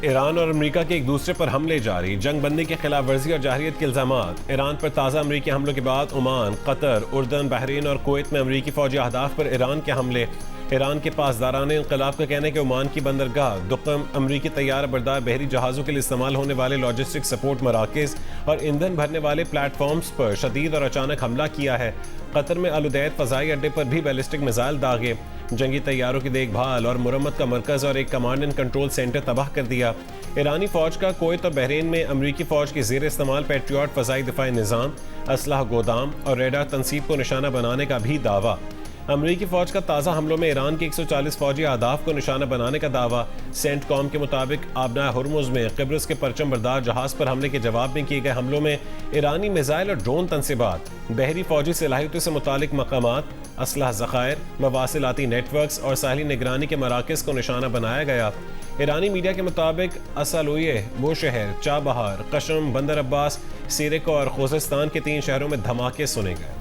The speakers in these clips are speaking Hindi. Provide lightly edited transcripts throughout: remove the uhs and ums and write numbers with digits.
ईरान और अमेरिका के एक दूसरे पर हमले जारी, जंग बंदी की खिलाफ वर्जी और जाहिरियत के इल्जामात। ईरान पर ताज़ा अमेरिकी हमलों के बाद ओमान, कतर, उर्दन, बहरीन और कुवैत में अमेरिकी फौजी अहदाफ पर ईरान के हमले। ईरान के पासदारान इंकलाब का कहना है कि ओमान की बंदरगाह दुक़म अमरीकी तैयार बरदार बहरी जहाज़ों के लिए इस्तेमाल होने वाले लॉजिस्टिक सपोर्ट मराकज़ और ईंधन भरने वाले प्लेटफॉर्म्स पर शदीद और अचानक हमला किया है। कतर में अल-उदैद फ़ज़ाई अड्डे पर भी बैलिस्टिक मिसाइल दागे, जंगी तैयारों की देखभाल और मुरम्मत का मरकज़ और एक कमांड एंड कंट्रोल सेंटर तबाह कर दिया। ईरानी फ़ौज का कुवैत और बहरीन में अमरीकी फ़ौज के ज़ेर इस्तेमाल पैट्रियट फ़ज़ाई दिफाई निज़ाम, असलहा गोदाम और रेडार तनसीब को निशाना बनाने का भी दावा। अमरीकी फ़ौज का ताज़ा हमलों में ईरान के 140 फ़ौजी अहदाफ को निशाना बनाने का दावा। सेंटकॉम के मुताबिक आबना हुर्मुज़ में क़िब्रस के परचम बरदार जहाज़ पर हमले के जवाब में किए गए हमलों में ईरानी मिसाइल और ड्रोन तनसीबात, बहरी फ़ौजी सलाहियतों से मुतालिक मकामात, असलहा ज़ख़ायर, मवासिलाती नेटवर्क्स और साहली निगरानी के मराकज़ को निशाना बनाया गया। ईरानी मीडिया के मुताबिक असलुए, बोशहर, चाबहार, कशम, बंदर अब्बास, सीरिक और खुज़स्तान के 3 शहरों में धमाके सुने गए।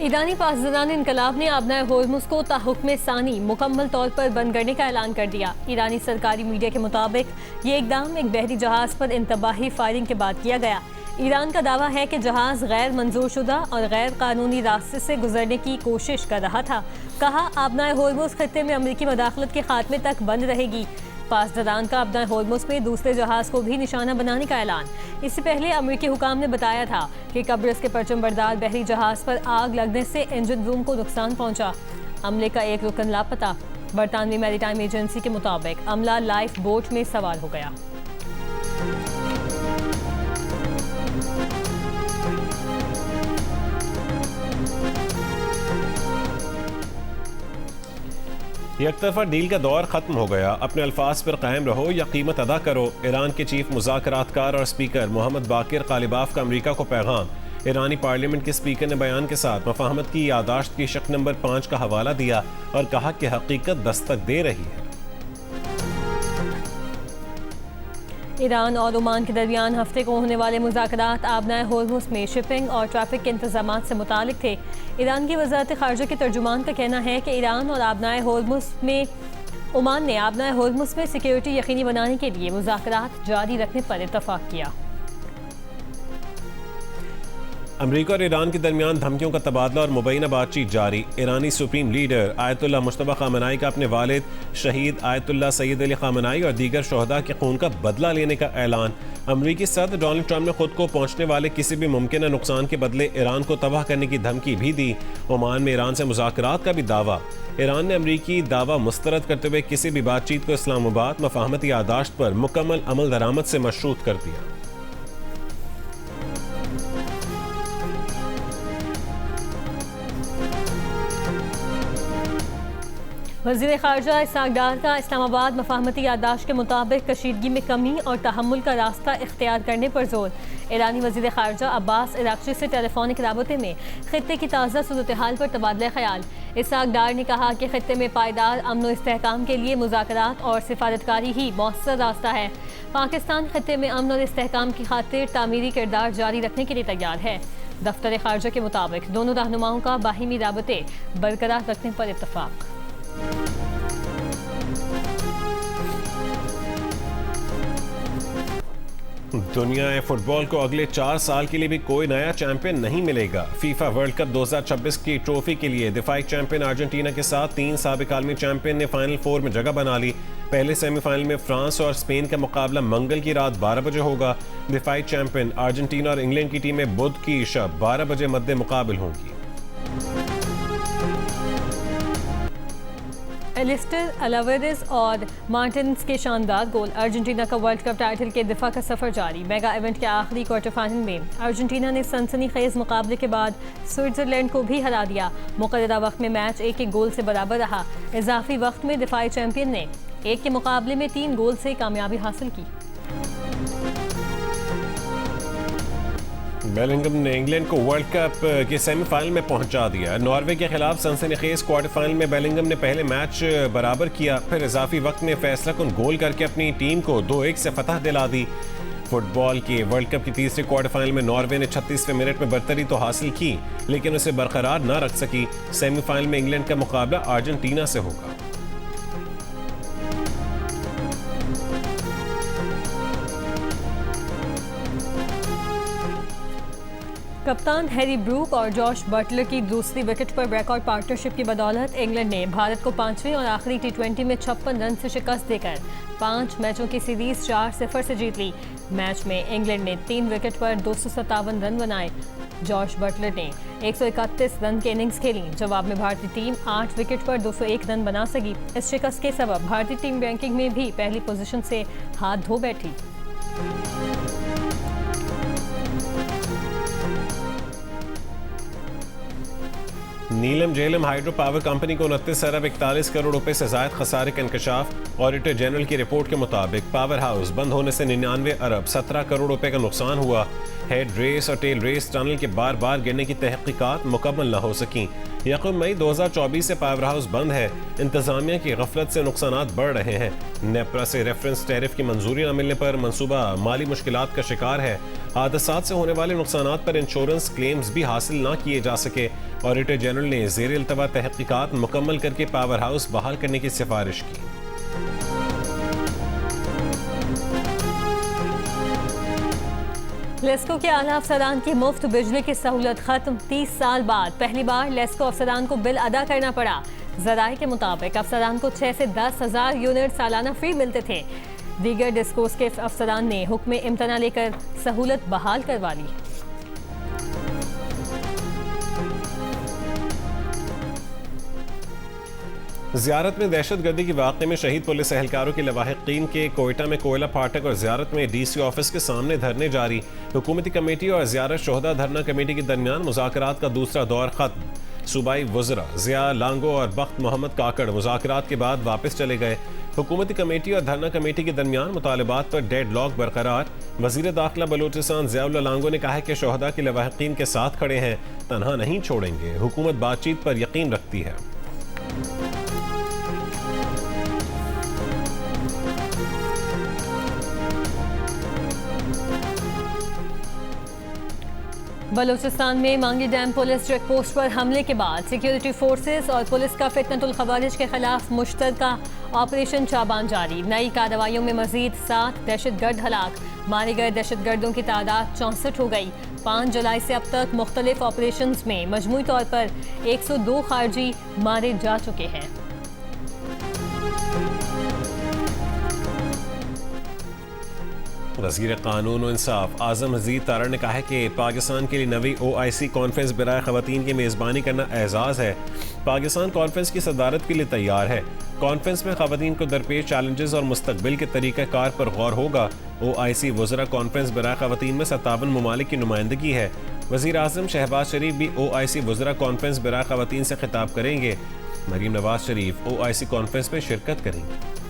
ईरानी पासदारान इनकलाब ने आबना होर्मुज़ को ताहुक्म सानी मुकम्मल तौर पर बंद करने का ऐलान कर दिया। ईरानी सरकारी मीडिया के मुताबिक ये इकदाम एक बहरी जहाज़ पर इंतबाही फायरिंग के बाद किया गया। ईरान का दावा है कि जहाज़ गैर मंजूर शुदा और गैर कानूनी रास्ते से गुजरने की कोशिश कर रहा था। कहा, आबना होर्मुज़ खत्ते में अमरीकी मदाखलत के खात्मे तक बंद रहेगी। पासदारान का आबना होर्मुज़ में दूसरे जहाज़ को भी निशाना बनाने का ऐलान। इससे पहले अमरीकी हुकाम ने बताया था कि क़िब्रस के परचम बरदार बहरी जहाज़ पर आग लगने से इंजन रूम को नुकसान पहुंचा। अमले का एक रुकन लापता। बरतानवी मैरीटाइम एजेंसी के मुताबिक अमला लाइफ बोट में सवार हो गया। एकतरफा डील का दौर खत्म हो गया, अपने अल्फाज पर कायम रहो या कीमत अदा करो। ईरान के चीफ मुज़ाकरातकार और स्पीकर मोहम्मद बाकिर कालिबाफ का अमरीका को पैगाम। ईरानी पार्लियामेंट के स्पीकर ने बयान के साथ मफाहमत की यादाश्त की शक नंबर 5 का हवाला दिया और कहा कि हकीकत दस्तक दे रही है। ईरान और ओमान के दरमियान हफ्ते को होने वाले मुज़ाकरात आबना होर्मुज़ में शिपिंग और ट्रैफिक के इंतजाम से मुतालिक थे। ईरान की वज़ारत ख़ारिजा के तर्जुमान का कहना है कि ईरान और आबना होर्मुज़ में ओमान ने आबना होर्मुज़ में सिक्योरिटी यकीनी बनाने के लिए मुज़ाकरात जारी रखने पर इत्तफ़ाक़ किया। अमरीका और ईरान के दरमियान धमकियों का तबादला और मुबैना बातचीत जारी। ईरानी supreme leader Ayatollah Mojtaba Khamenei का अपने वालिद शहीद आयतुल्लाह सैयद अली ख़ामेनी और दीगर शहदा के खून का बदला लेने का ऐलान। अमरीकी सदर डोनाल्ड ट्रंप ने खुद को पहुंचने वाले किसी भी मुमकिन नुकसान के बदले ईरान को तबाह करने की धमकी भी दी। ओमान में ईरान से मुज़ाकरात का भी दावा। ईरान ने अमरीकी दावा मुस्तरद करते हुए किसी भी बातचीत को इस्लामाबाद मफाहमती यादाश्त पर मुकम्मल अमल दरामद से मशरूत कर दिया। वज़ीर ख़ारिजा इसहाक़ डार का इस्लामाबाद मफाहमती याददाश्त के मुताबिक कशीदगी में कमी और तहम्मुल का रास्ता इख्तियार करने पर जोर। ईरानी वज़ीर ख़ारिजा अब्बास इराक़ची से टेलीफोनिक राबते में ख़ित्ते की ताज़ा सूरत हाल पर तबादला ख़याल। इसहाक़ डार ने कहा कि ख़ित्ते में पायदार अमन व इस्तेहकाम के लिए मुज़ाकरात और सिफारतकारी ही मौसर रास्ता है। पाकिस्तान ख़ित्ते में अमन और इस्तेहकाम की खातिर तामीरी किरदार जारी रखने के लिए तैयार है। दफ्तर ख़ारिजा के मुताबिक दोनों रहनुमाओं का बाहिमी राबते बरकरार रखने पर इत्तफ़ाक़। दुनिया फुटबॉल को अगले 4 साल के लिए भी कोई नया चैंपियन नहीं मिलेगा। फीफा वर्ल्ड कप 2026 की ट्रॉफी के लिए दिफाई चैंपियन अर्जेंटीना के साथ 3 साबिक आलमी चैंपियन ने फाइनल 4 में जगह बना ली। पहले सेमीफाइनल में फ्रांस और स्पेन का मुकाबला मंगल की रात 12 बजे होगा। दिफाई चैंपियन अर्जेंटीना और इंग्लैंड की टीमें बुध की शब 12 बजे मद्दे मुकाबिल होंगी। एलिस्टर अलावेरेज और मार्टिन्स के शानदार गोल। अर्जेंटीना का वर्ल्ड कप टाइटल के दिफा का सफर जारी। मेगा इवेंट के आखिरी क्वार्टर फाइनल में अर्जेंटीना ने सनसनीखेज मुकाबले के बाद स्विट्जरलैंड को भी हरा दिया। मुकर्ररा वक्त में मैच 1-1 गोल से बराबर रहा। इजाफी वक्त में दिफाई चैंपियन ने 1 के मुकाबले में 3 गोल से कामयाबी हासिल की। बेलिंगम ने इंग्लैंड को वर्ल्ड कप के सेमीफाइनल में पहुंचा दिया। नॉर्वे के खिलाफ सनसनीखेज क्वार्टर फाइनल में बेलिंगम ने पहले मैच बराबर किया, फिर इजाफी वक्त में फैसला कुन गोल करके अपनी टीम को 2-1 से फतह दिला दी। फुटबॉल के वर्ल्ड कप की तीसरे क्वार्टर फाइनल में नॉर्वे ने 36वें मिनट में बरतरी तो हासिल की, लेकिन उसे बरकरार न रख सकी। सेमीफाइनल में इंग्लैंड का मुकाबला अर्जेंटीना से होगा। कप्तान हैरी ब्रूक और जॉश बटलर की दूसरी विकेट पर रिकॉर्ड पार्टनरशिप की बदौलत इंग्लैंड ने भारत को 5वें और आखिरी टी20 में 56 रन से शिकस्त देकर 5 मैचों की सीरीज 4-0 से जीत ली। मैच में इंग्लैंड ने 3 विकेट पर 257 रन बनाए। जॉश बटलर ने 131 रन की इनिंग्स खेली। जवाब में भारतीय टीम 8 विकेट पर 201 रन बना सकी। इस शिकस्त के सबब भारतीय टीम रैंकिंग में भी पहली पोजीशन से हाथ धो बैठी। नीलम झेलम हाइड्रो पावर कंपनी को 29 अरब 41 करोड़ रुपए से जायद खसारे का इंकशाफ। ऑडिटर जनरल की रिपोर्ट के मुताबिक पावर हाउस बंद होने से 99 अरब 17 करोड़ रुपए का नुकसान हुआ। हेड रेस और टेल रेस टनल के बार बार गिरने की तहकीकात मुकम्मल न हो सकी। यकम मई 2024 से पावर हाउस बंद है। इंतजामिया की गफलत से नुकसानात बढ़ रहे हैं। नेपरा से रेफरेंस टैरिफ की मंजूरी न मिलने पर मंसूबा माली मुश्किलात का शिकार है। हादसात से होने वाले नुकसानात पर इंश्योरेंस क्लेम्स भी हासिल न किए जा सके। ऑडिटर जनरल ने ज़ेर इल्तवा तहकीकात मुकम्मल करके पावर हाउस बहाल करने की सिफारिश की। लेस्को के आला अफसरान की मुफ्त बिजली की सहूलत खत्म। 30 साल बाद पहली बार लेस्को अफसरान को बिल अदा करना पड़ा। जराये के मुताबिक अफसरान को 6 से 10 हज़ार यूनिट सालाना फ्री मिलते थे। दीगर डिस्कोस के अफसरान ने हुक्म इम्तना लेकर सहूलत बहाल करवा ली। ज़ियारत में दहशतगर्दी के वाक़े में शहीद पुलिस एहलकारों के लवाहिकीन के कोयटा में कोयला फाटक और ज़ियारत में DC ऑफिस के सामने धरने जारी। हुकूमती कमेटी और ज़ियारत शोहदा धरना कमेटी के दरमियान मुज़ाकरात का दूसरा दौर खत्म। सूबाई वज़रा ज़िया लांगो और बख्त मोहम्मद काकड़ मुज़ाकरात के बाद वापस चले गए। हुकूमती कमेटी और धरना कमेटी के दरमियान मुतालबात पर डेड लॉक बरकरार। वज़ीर दाखिला बलूचिस्तान ज़ियाउल्लाह लांगो ने कहा है कि शोहदा के लवाहिकीन के साथ खड़े हैं, तनहा नहीं छोड़ेंगे। हुकूमत बातचीत पर यकीन रखती है। बलूचिस्तान में मांगी डैम पुलिस चेक पोस्ट पर हमले के बाद सिक्योरिटी फोर्सेस और पुलिस का फितनतुल खवारिज के खिलाफ मुश्तरका ऑपरेशन चाबान जारी। नई कार्रवाइयों में मजीद 7 दहशतगर्द हलाक। मारे गए दहशतगर्दों की तादाद 64 हो गई। 5 जुलाई से अब तक मुख्तलिफ ऑपरेशंस में मजमूई तौर पर 102 खारजी मारे जा चुके हैं। वज़ीर कानून और इंसाफ आज़म मजीद तारा ने कहा है कि पाकिस्तान के लिए नवी OIC कॉन्फ्रेंस बराए ख़वातीन की मेज़बानी करना एजाज़ है। पाकिस्तान कॉन्फ्रेंस की सदारत के लिए तैयार है। कॉन्फ्रेंस में ख़वातीन को दरपेश चैलेंजेस और मुस्तकबिल के तरीक़ाकार पर गौर होगा। OIC वज़रा कॉन्फ्रेंस बराए ख़वातीन में 57 ममालिक की नुमाइंदगी है। वज़ीर आज़म शहबाज शरीफ भी OIC वज़रा कॉन्फ्रेंस बराए ख़वातीन से खिताब करेंगे। मरीम नवाज शरीफ OIC कॉन्फ्रेंस में शिरकत करेंगे।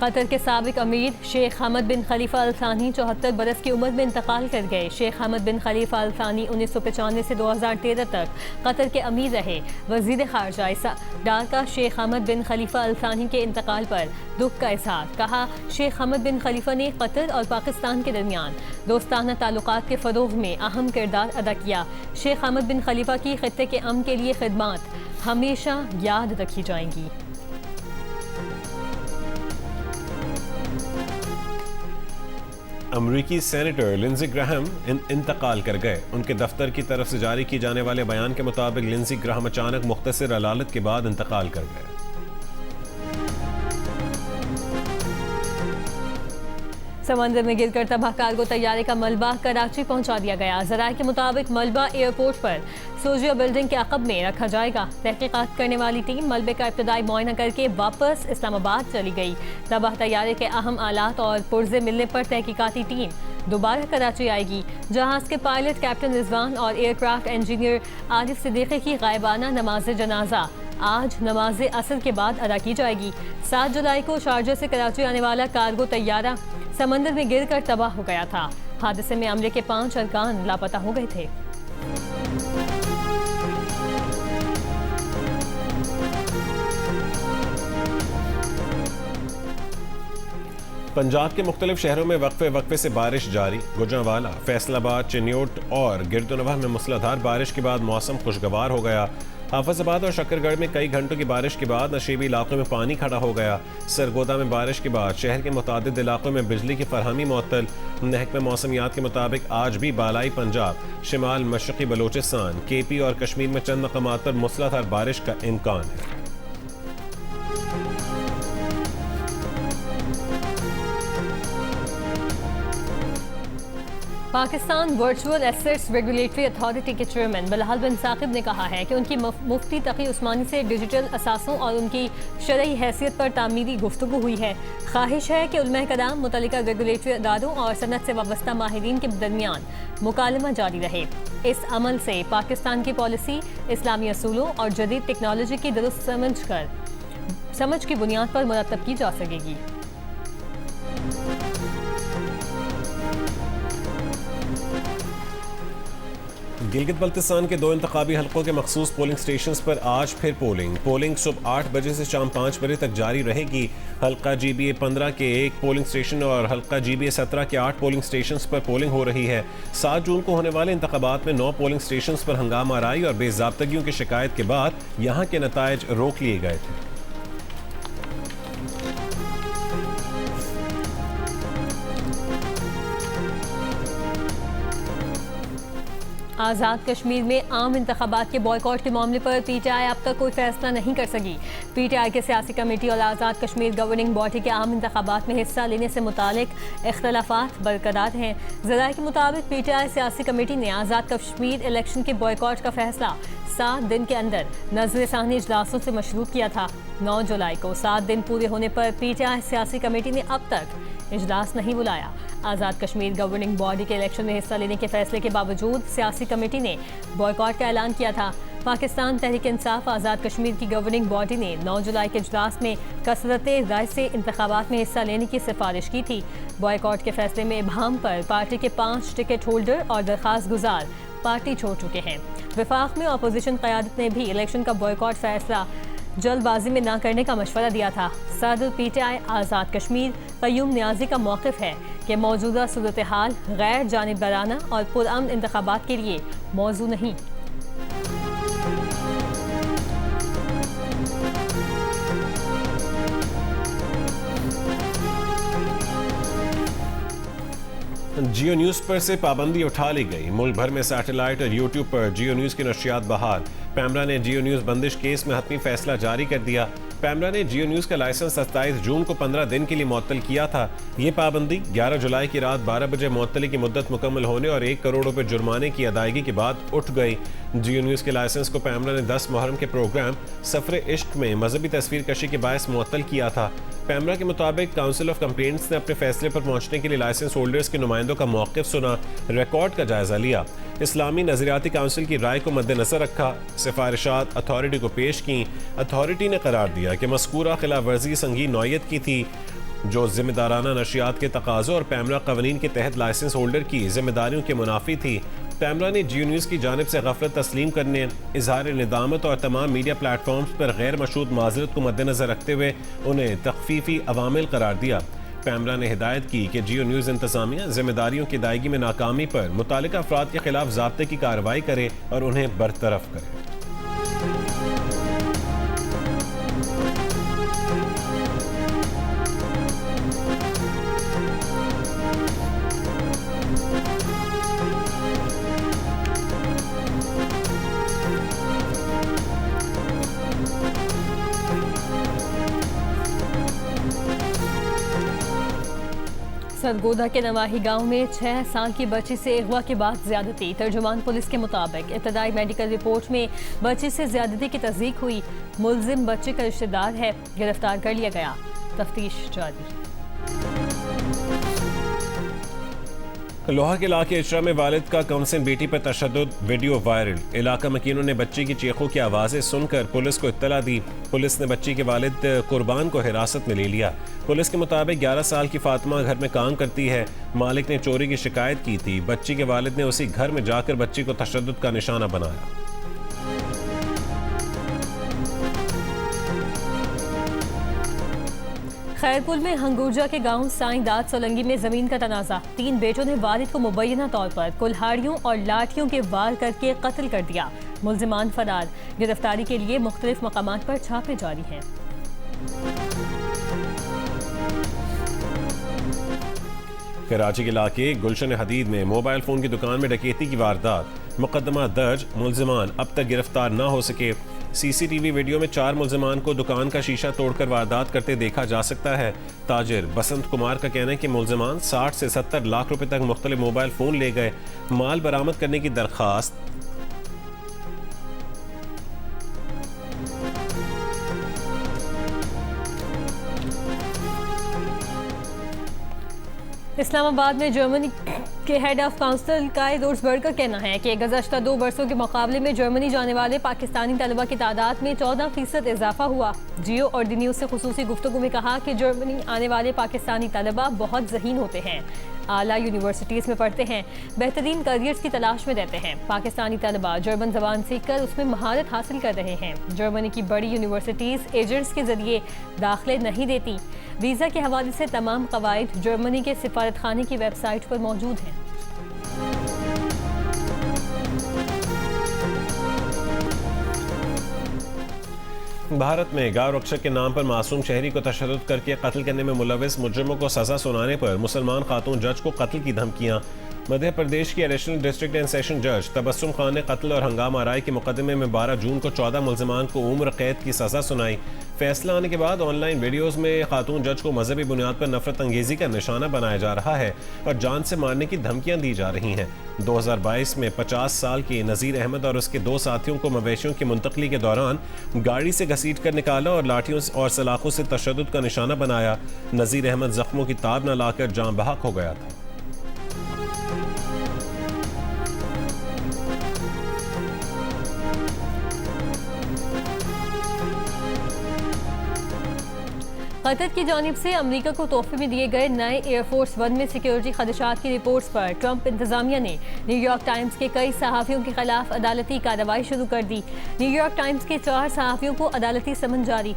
कतर के साबिक अमीर शेख हमद बिन खलीफा अल थानी 74 बरस की उम्र में इंतकाल कर गए। शेख हमद बिन खलीफा अल थानी 1995 से 2013 तक कतर के अमीर रहे। वज़ीर ख़ारजा डार का शेख हमद बिन खलीफा अल थानी के इंतकाल पर दुख का इज़हार। कहा, शेख हमद बिन खलीफा ने कतर और पाकिस्तान के दरमियान दोस्ताना ताल्लुकात के फ़रोग़ में अहम किरदार अदा किया। शेख हमद बिन खलीफा की ख़ित्ते के अमन के लिए खिदमात हमेशा याद रखी जाएंगी। अमरीकी सेनेटर लिंजी ग्राहम इंतकाल कर गए। उनके दफ्तर की तरफ से जारी किए जाने वाले बयान के मुताबिक लिंजी ग्राहम अचानक मुख्तसर अलालत के बाद इंतकाल कर गए। समंदर में गिरकर तबाह कार्गो तैयारे का मलबा कराची पहुंचा दिया गया। ज़राए के मुताबिक मलबा एयरपोर्ट पर सोजिया बिल्डिंग के अक़ब में रखा जाएगा। तहकीकात करने वाली टीम मलबे का इब्तदाई मुआयना करके वापस इस्लामाबाद चली गई। तबाह तैयारे के अहम आलात और पुर्जे मिलने पर तहकीकाती टीम दोबारा कराची आएगी। जहाज़ के पायलट कैप्टन रिजवान और एयरक्राफ्ट इंजीनियर आरिफ सिद्दीकी की गायबाना नमाज जनाजा आज नमाज असर के बाद अदा की जाएगी। 7 जुलाई को शारजा से कराची आने वाला कार्गो तैयारा समंदर में गिरकर तबाह हो गया था। हादसे में अमले के 5 अरकान लापता हो गए थे। पंजाब के मुख्तलिफ शहरों में वक्फे से बारिश जारी। गुजरांवाला, फैसलाबाद, चिन्योट और गिरदोनवा में मूसलाधार बारिश के बाद मौसम खुशगवार हो गया। हाफिजाबाद और शकरगढ़ में कई घंटों की बारिश के बाद नशीबी इलाकों में पानी खड़ा हो गया। सरगोदा में बारिश के बाद शहर के मुतादिद इलाकों में बिजली की फरहमी मुअत्तल। महकमे मौसमियात के मुताबिक आज भी बालाई पंजाब, शिमाल मशरक़ी बलोचिस्तान, KP और कश्मीर में चंद मकामात पर मूसलाधार बारिश का इम्कान है। Pakistan virtual assets regulatory authority के चेयरमैन बिलाल बिन साकिब ने कहा है कि उनकी मुफ्ती तकी उस्मानी से डिजिटल असासों और उनकी शरई हैसियत पर तामीरी गुफ्तगू हुई है। ख्वाहिश है कि उलमा कलाम मुतल्लिका रेगुलेटरी अदारों और सनत से वाबस्ता माहिरीन के दरमियान मुकालमा जारी रहे। इस अमल से पाकिस्तान की पॉलिसी इस्लामी असूलों और जदीद टेक्नोलॉजी की दुरुस्त समझ की बुनियाद पर मुरतब की जा सकेगी। गिलगित बल्तिस्तान के 2 इंतखाबी हलकों के मखसूस पोलिंग स्टेशन पर आज फिर पोलिंग सुबह 8 बजे से शाम 5 बजे तक जारी रहेगी। हल्का GBA 15 के 1 पोलिंग स्टेशन और हल्का GBA 17 के 8 पोलिंग स्टेशन पर पोलिंग हो रही है। 7 जून को होने वाले इंतखाबात में 9 पोलिंग स्टेशन पर हंगामा आराई और बेज़ाब्तगियों की शिकायत के बाद यहाँ के नताइज रोक लिए गए थे। आज़ाद कश्मीर में आम इंतखाबात के बॉयकॉट के मामले पर PTI अब तक कोई फैसला नहीं कर सकी। PTI के सियासी कमेटी और आज़ाद कश्मीर गवर्निंग बॉडी के आम इंतखाबात में हिस्सा लेने से मुतालिक इख्तलाफात बरकरार हैं। ज़राए के मुताबिक PTI सियासी कमेटी ने आज़ाद कश्मीर इलेक्शन के बॉयकॉट का फैसला 7 दिन के अंदर नज़र-ए-सानी इजलासों से मशरूत किया था। 9 जुलाई को 7 दिन पूरे होने पर PTI सियासी कमेटी ने अब तक इजलास नहीं बुलाया। आज़ाद कश्मीर गवर्निंग बॉडी के इलेक्शन में हिस्सा लेने के फैसले के बावजूद सियासी कमेटी ने बॉयकॉट का ऐलान किया था। पाकिस्तान तहरीक इंसाफ आज़ाद कश्मीर की गवर्निंग बॉडी ने 9 जुलाई के इजलास में कसरत राय से इंतखाबात में हिस्सा लेने की सिफारिश की थी। बॉयकॉट के फैसले में इबहाम पर पार्टी के 5 टिकट होल्डर और दरख्वास्त गुजार पार्टी छोड़ चुके हैं। वफाक में अपोजिशन क़यादत ने भी इलेक्शन का बॉयकॉट फैसला जल्दबाजी में न करने का मशवरा दिया था। सदर PTI आज़ाद कश्मीर क़य्यूम नियाज़ी का मौक़िफ़ है कि मौजूदा सूरत हाल गैर जानिबदाराना और पुरअमन इंतखाबात के लिए मौजू नहीं। जियो न्यूज़ पर से पाबंदी उठा ली गई। मुल्क भर में सैटेलाइट और यूट्यूब पर जियो न्यूज़ की नशियात बहाल। पैमरा ने जियो न्यूज़ बंदिश केस में हतमी फैसला जारी कर दिया। पैमरा ने जियो न्यूज़ का लाइसेंस 27 जून को 15 दिन के लिए मुअत्तल किया था। ये पाबंदी 11 जुलाई की रात 12 बजे मुअत्तली की मुद्दत मुकम्मल होने और 1 करोड़ रुपए जुर्माने की अदायगी के बाद उठ गई। जियो न्यूज़ के लाइसेंस को पैमरा ने 10 मुहर्रम के प्रोग्राम सफर इश्क में मजहबी तस्वीर कशी के बायस मुअत्तल किया था। पैमरा के मुताबिक काउंसिल ऑफ कंप्लेंट्स ने अपने फैसले पर पहुंचने के लिए लाइसेंस होल्डर्स के नुमाइंदों का मौक़िफ़ सुना, रिकॉर्ड का जायजा लिया, इस्लामी नज़रियाती काउंसिल की राय को मद्देनजर रखा, सिफारिशात अथॉरिटी को पेश की। अथॉरिटी ने करार दिया कि मज़कूरा खिलाफ वर्जी संगीन नौयत की थी, जो जिम्मेदाराना नशियात के तकाज़ों और पैमरा कवानीन के तहत लाइसेंस होल्डर की जिम्मेदारियों के मुनाफी थी। पैमरा ने जियो न्यूज़ की जानिब से गफलत तस्लीम करने, इजहार निदामत और तमाम मीडिया प्लेटफॉर्म्स पर गैर मशरूत माजरत को मद्देनजर रखते हुए उन्हें तखफीफी अवामिल करार दिया। पैमरा ने हिदायत की कि जियो न्यूज़ इंतजामिया जिम्मेदारियों की अदायगी में नाकामी पर मुतालिका अफराद के खिलाफ ज़ाब्ते की कार्रवाई करे और उन्हें बरतरफ करे। सरगोदा के नवाही गांव में 6 साल की बच्ची से अगवा के बाद ज्यादती। तर्जुमान पुलिस के मुताबिक इब्तदाई मेडिकल रिपोर्ट में बच्ची से ज्यादती की तस्दीक हुई। मुलजिम बच्चे का रिश्तेदार है, गिरफ्तार कर लिया गया, तफ्तीश जारी। लोहा के इलाके इचरा में वालिद का कमसिन बेटी पर तशद्दुद, वीडियो वायरल। इलाका मकीनों ने बच्ची की चीखों की आवाज़ें सुनकर पुलिस को इत्तला दी। पुलिस ने बच्ची के वालिद कुर्बान को हिरासत में ले लिया। पुलिस के मुताबिक 11 साल की फातिमा घर में काम करती है। मालिक ने चोरी की शिकायत की थी। बच्ची के वालिद ने उसी घर में जाकर बच्ची को तशद्दुद का निशाना बनाया। खैरपुर में हंगूरजा के गांव साईंदाद सोलंगी में जमीन का तनाजा। 3 बेटों ने वालिद को मुबैना तौर पर कुल्हाड़ियों और लाठियों के वार करके कत्ल कर दिया। मुल्जिमान फरार। गिरफ्तारी के लिए मुख्तलिफ मकामात पर छापे जारी हैं। कराची के इलाके गुलशन हदीद में मोबाइल फोन की दुकान में डकैती की वारदात। मुकदमा दर्ज, मुल्जिमान अब तक गिरफ्तार न हो सके। सीसीटीवी वीडियो में 4 मुल्जिमान को दुकान का शीशा तोड़कर वारदात करते देखा जा सकता है। ताजिर बसंत कुमार का कहना है कि मुल्जिमान 60 से 70 लाख रुपए तक मुख्तलिफ मोबाइल फोन ले गए। माल बरामद करने की दरखास्त। इस्लामाबाद में जर्मनी के हेड ऑफ काउंसिल काए रोजबर्ग का कहना है कि गुज़श्ता 2 वर्षों के मुकाबले में जर्मनी जाने वाले पाकिस्तानी तलबा की तादाद में 14% इजाफा हुआ। जियो और दी न्यूज़ से खुसूसी गुफ्तगू में कहा कि जर्मनी आने वाले पाकिस्तानी तलबा बहुत ज़हीन होते हैं, आला यूनिवर्सिटीज़ में पढ़ते हैं, बेहतरीन करियर्स की तलाश में रहते हैं। पाकिस्तानी तलबा जर्मन ज़बान सीख कर उसमें महारत हासिल कर रहे हैं। जर्मनी की बड़ी यूनिवर्सिटीज़ एजेंट्स के जरिए दाखिले नहीं देती। वीज़ा के हवाले से तमाम कवायद जर्मनी के सिफारतखाने की वेबसाइट पर मौजूद हैं। भारत में गांव रक्षक के नाम पर मासूम शहरी को तशद्दुद करके कत्ल करने में मुलविस मुजरिमों को सजा सुनाने पर मुसलमान खातून जज को कत्ल की धमकियां। मध्य प्रदेश की एडिशनल डिस्ट्रिक्ट एंड सेशन जज तबस्सुम खान ने कत्ल और हंगामा आराई के मुकदमे में 12 जून को 14 मुल्जिमान को उम्र कैद की सजा सुनाई। फैसला आने के बाद ऑनलाइन वीडियोस में खातून जज को मजहबी बुनियाद पर नफरत अंगेजी का निशाना बनाया जा रहा है और जान से मारने की धमकियां दी जा रही हैं। 2022 में 50 साल के नज़ीर अहमद और उसके 2 साथियों को मवेशियों की मुंतकली के दौरान गाड़ी से घसीट कर निकाला और लाठियों और सलाखों से तशद्दुद का निशाना बनाया। नज़ीर अहमद जख्मों की ताब न लाकर जान बहक हो गया था। कतर की जानिब से अमरीका को तोहफे में दिए गए नए एयरफोर्स 1 में सिक्योरिटी खदशात की रिपोर्ट्स पर ट्रंप इंतजामिया ने न्यूयॉर्क टाइम्स के कई सहाफ़ियों के खिलाफ अदालती कार्रवाई शुरू कर दी। न्यूयॉर्क टाइम्स के 4 सहाफ़ियों को अदालती समन जारी।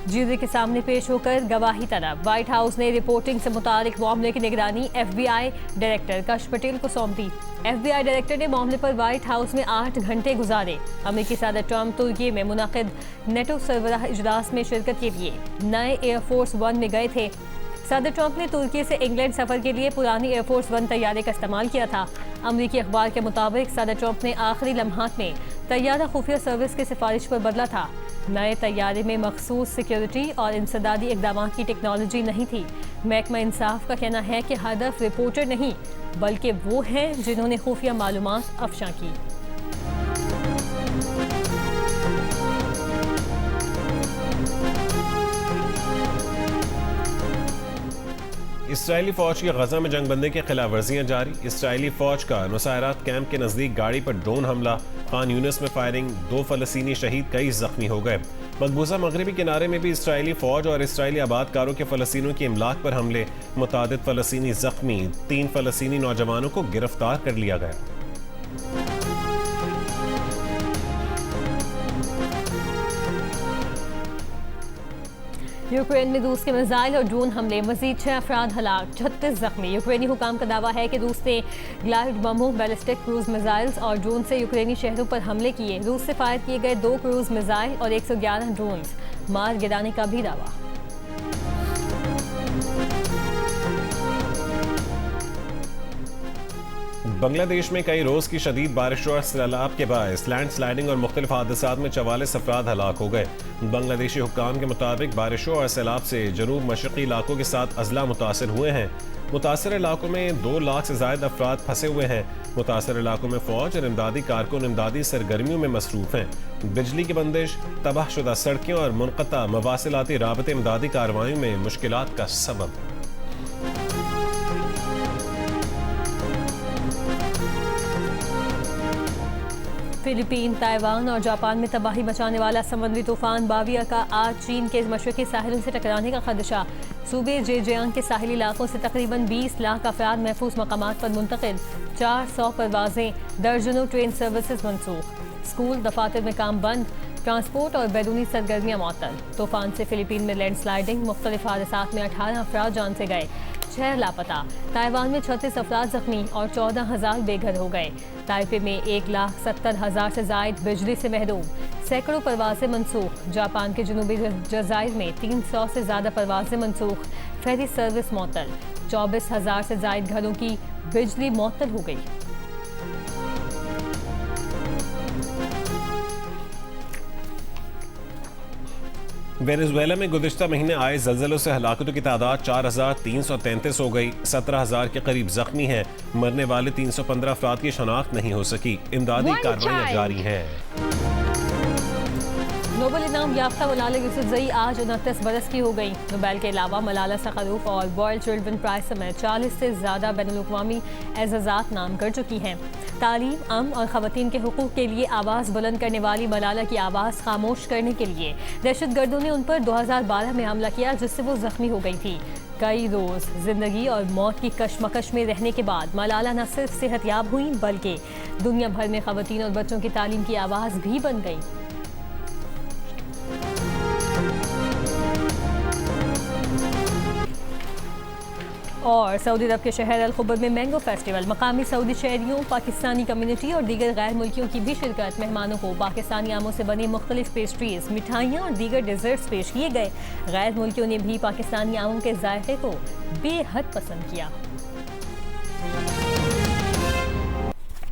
ज्यूरी के सामने पेश होकर गवाही तलब। व्हाइट हाउस ने रिपोर्टिंग से मुतालिक मामले की निगरानी FBI डायरेक्टर कश पटेल को सौंप दी। FBI डायरेक्टर ने मामले पर व्हाइट हाउस में 8 घंटे गुजारे। अमेरिकी सदर ट्रंप तुर्की में मुनक़िद नेटो सरबराह इजलास में शिरकत के लिए नए एयरफोर्स 1 में गए थे। सदर ट्रंप ने तुर्की से इंग्लैंड सफर के लिए पुरानी एयरफोर्स 1 तैयारे का इस्तेमाल किया था। अमरीकी अखबार के मुताबिक सदर ट्रंप ने आखिरी लम्हात में तैयारा खुफिया सर्विस की सिफारिश पर बदला था। नए तैयारे में मखसूस सिक्योरिटी और इंसदादी इकदाम की टेक्नोलॉजी नहीं थी। महकमा इंसाफ का कहना है कि हदफ रिपोर्टर नहीं बल्कि वो हैं जिन्होंने खुफिया मालूमात अफशा की। इसराइली फौज की गजा में जंगबंदी की खिलाफ वर्जियाँ जारी। इसराइली फौज का नुसैरात कैंप के नज़दीक गाड़ी पर ड्रोन हमला, खान यूनिस में फायरिंग, 2 फलस्तीनी शहीद, कई जख्मी हो गए। मकबूजा मगरबी किनारे में भी इसराइली फौज और इसराइली आबादकारों के फलस्तीनियों की इमलाक पर हमले, मुतादिद फलस्तीनी जख्मी, 3 फलस्तीनी नौजवानों को गिरफ्तार कर लिया गया। यूक्रेन में रूस के मिसाइल और ड्रोन हमले, मजीद 6 अफराद हलाक, 36 जख्मी। यूक्रेनी हुकाम का दावा है कि रूस ने ग्लाइड बमों, बैलिस्टिक क्रूज मिसाइल्स और ड्रोन से यूक्रेनी शहरों पर हमले किए। रूस से फायर किए गए 2 क्रूज मिसाइल और 111 ड्रोन मार गिराने का भी दावा। बांग्लादेश में कई रोज की शदीद बारिश और सैलाब के बायस लैंड स्लाइडिंग और मुख्तलिफ हादसात में 44 अफराद हलाक हो गए। बांग्लादेशी हुक्काम के मुताबिक बारिशों और सैलाब से जनूब मशरकी इलाकों के साथ अजला मुतासर हुए हैं। मुतासर इलाकों में 2 लाख से ज़ायद अफराद फंसे हुए हैं। मुतासर इलाकों में फौज और इमदादी कारकुन इमदादी सरगर्मियों में मसरूफ हैं। बिजली की बंदिश, तबाहशुदा सड़कें और मुनक़ता मवासिलाती राबते इमदादी कार्रवाइयों में मुश्किलात का सबब। फिलीपीन, ताइवान और जापान में तबाही मचाने वाला समुद्री तूफान बाविया का आज चीन के मशरकी साहिलों से टकराने का खदशा। सूबे जेजियांग के साहिली इलाकों से तकरीबन 20 लाख अफराद महफूज मकामात पर मुंतकिल। 400 परवाजें, दर्जनों ट्रेन सर्विसेज मनसूख। स्कूल, दफातर में काम बंद। ट्रांसपोर्ट और बैरूनी सरगर्मियाँ मअतल। तूफान से फिलीपीन में लैंडस्लाइडिंग, मुख्तलिफ हादसात में 18 अफराद जान से गए, 6 लापता। ताइवान में 36 अफराद जख्मी और 14,000 बेघर हो गए। ताइपे में 1,70,000 से जायद बिजली से महरूम। सैकड़ों परवाजें मनसूख। जापान के जनूबी जज़ाइर में 300 से ज़्यादा परवाजें मनसूख। Ferry service मअतल। 24,000 से जायद घरों की बिजली मअतल हो गई। वेनेजुएला में गुज़िश्ता महीने आए ज़लज़लों से हलाकतों की तादाद 4,333 हो गई। 17,000 के करीब जख्मी हैं। मरने वाले 315 अफराद की शनाख्त नहीं हो सकी। इमदादी कार्रवाइयाँ जारी हैं। नोबेल इनाम याफ्ता मलाला यूसुफजई आज 29 बरस की हो गई। नोबेल के अलावा मलाला सकरूफ और वर्ल्ड चिल्ड्रन प्राइज समेत 40 से ज़्यादा बैनुल-अक़वामी एज़ाज़ात नाम कर चुकी हैं। तालीम, अमन और ख़वातीन के हुकूक़ के लिए आवाज़ बुलंद करने वाली मलाला की आवाज़ खामोश करने के लिए दहशतगर्दों ने उन पर 2012 में हमला किया, जिससे वो जख्मी हो गई थी। कई रोज़ ज़िंदगी और मौत की कशमकश में रहने के बाद मलाला न सिर्फ सेहतयाब हुई, बल्कि दुनिया भर में ख़वातीन और बच्चों की तालीम की आवाज़ भी बन गई। और सऊदी अरब के शहर अल खुबर में मैंगो फेस्टिवल। मकामी सऊदी शहरियों, पाकिस्तानी कम्युनिटी और दीगर गैर मुल्कियों की भी शिरकत। मेहमानों को पाकिस्तानी आमों से बनी मुख्तलिफ पेस्ट्रीज, मिठाइयाँ और दीगर डिज़र्ट्स पेश किए गए। गैर मुल्कियों ने भी पाकिस्तानी आमों के जायके को बेहद पसंद किया।